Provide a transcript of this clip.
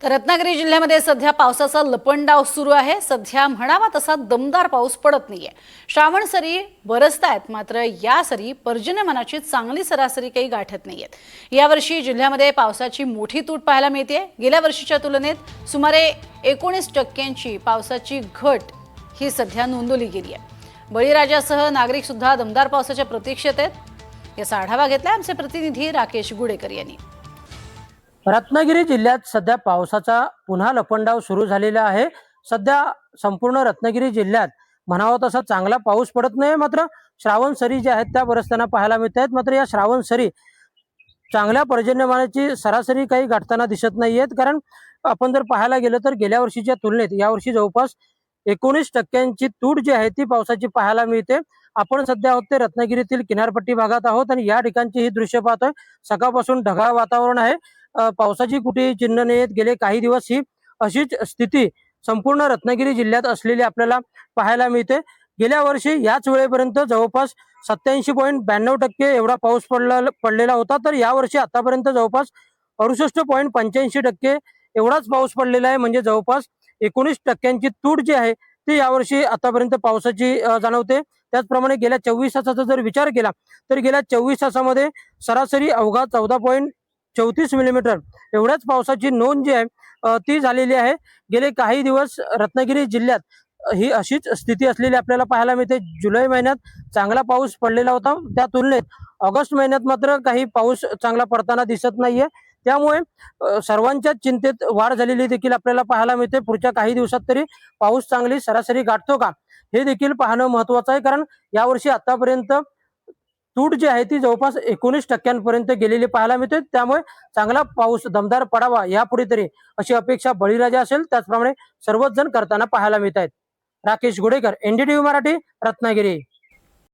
तर रत्नागिरी जिल्ह्यामध्ये सध्या पावसाचा लपंडाव सुरू आहे। सध्या म्हणावा तसा दमदार पाऊस पडत नाहीये। श्रावण सरी बरसतायत, मात्र या सरी पर्जन्यमानाची चांगली सरासरी काही गाठत नाहीयेत। यावर्षी जिल्ह्यामध्ये पावसाची मोठी तूट पाहायला मिळते। गेल्या वर्षीच्या तुलनेत सुमारे 19% पावसाची घट ही सध्या नोंदवली गेली आहे। बळीराजासह नागरिक सुद्धा दमदार पावसाच्या प्रतीक्षेत आहेत। याचा आढावा घेतलाय आमचे प्रतिनिधी राकेश गुडेकर यांनी। रत्नागिरी जिल्ह्यात सध्या पावसाचा पुन्हा लपंडाव सुरू झालेला आहे। सध्या संपूर्ण रत्नागिरी जिल्ह्यात म्हणावा तसा चांगला पाऊस पडत नाही, मात्र श्रावण सरी ज्या आहेत त्या बरसताना पाहायला मिळत आहेत। मात्र या श्रावण सरी चांगल्या पर्जन्यमानाची सरासरी काही गाठताना दिसत नाहीयेत। कारण आपण जर पाहायला गेलं तर गेल्या वर्षीच्या तुलनेत यावर्षी जवळपास 19% तूट जी आहे ती पावसाची पाहायला मिळते। आपण सध्या आहोत ते रत्नागिरीतील किनारपट्टी भागात आहोत आणि या ठिकाणची ही दृश्य पाहतोय। सकाळपासून ढगाळ वातावरण आहे, पावसाची कुठेही चिन्ह नाहीत। गेले काही दिवस ही अशीच स्थिती संपूर्ण रत्नागिरी जिल्ह्यात असलेली आपल्याला पाहायला मिळते। गेल्या वर्षी याच वेळेपर्यंत जवळपास 87.92% एवढा पाऊस पडलेला होता, तर यावर्षी आतापर्यंत जवळपास 68.85% एवढाच पाऊस पडलेला आहे। म्हणजे जवळपास 19% तूट जी आहे ती यावर्षी आतापर्यंत पावसाची जाणवते। त्याचप्रमाणे गेल्या 24 तासाचा जर विचार केला तर गेल्या 24 तासामध्ये सरासरी अवघा 14.34 मिलीमीटर एवढ्याच पावसाची नोंद जी आहे ती झालेली आहे। गेले काही दिवस रत्नागिरी जिल्ह्यात ही अशीच स्थिती असलेली आपल्याला पाहायला मिळते। जुलै महिन्यात चांगला पाऊस पडलेला होता, त्या तुलनेत ऑगस्ट महिन्यात मात्र काही पाऊस चांगला पडताना दिसत नाहीये। त्यामुळे सर्वांच्याच चिंतेत वाढ झालेली देखील आपल्याला पाहायला मिळते। पुढच्या काही दिवसात तरी पाऊस चांगली सरासरी गाठतो का हे देखील पाहणं महत्वाचं आहे। कारण यावर्षी आतापर्यंत तूट जी आहे ती जवळपास 19% गेलेली पाहायला मिळते। त्यामुळे चांगला पाऊस दमदार पडावा यापुढे तरी अशी अपेक्षा बळीराजा असेल त्याचप्रमाणे सर्वच जण करताना पाहायला मिळत आहेत। राकेश गुडेकर, NDTV मराठी, रत्नागिरी।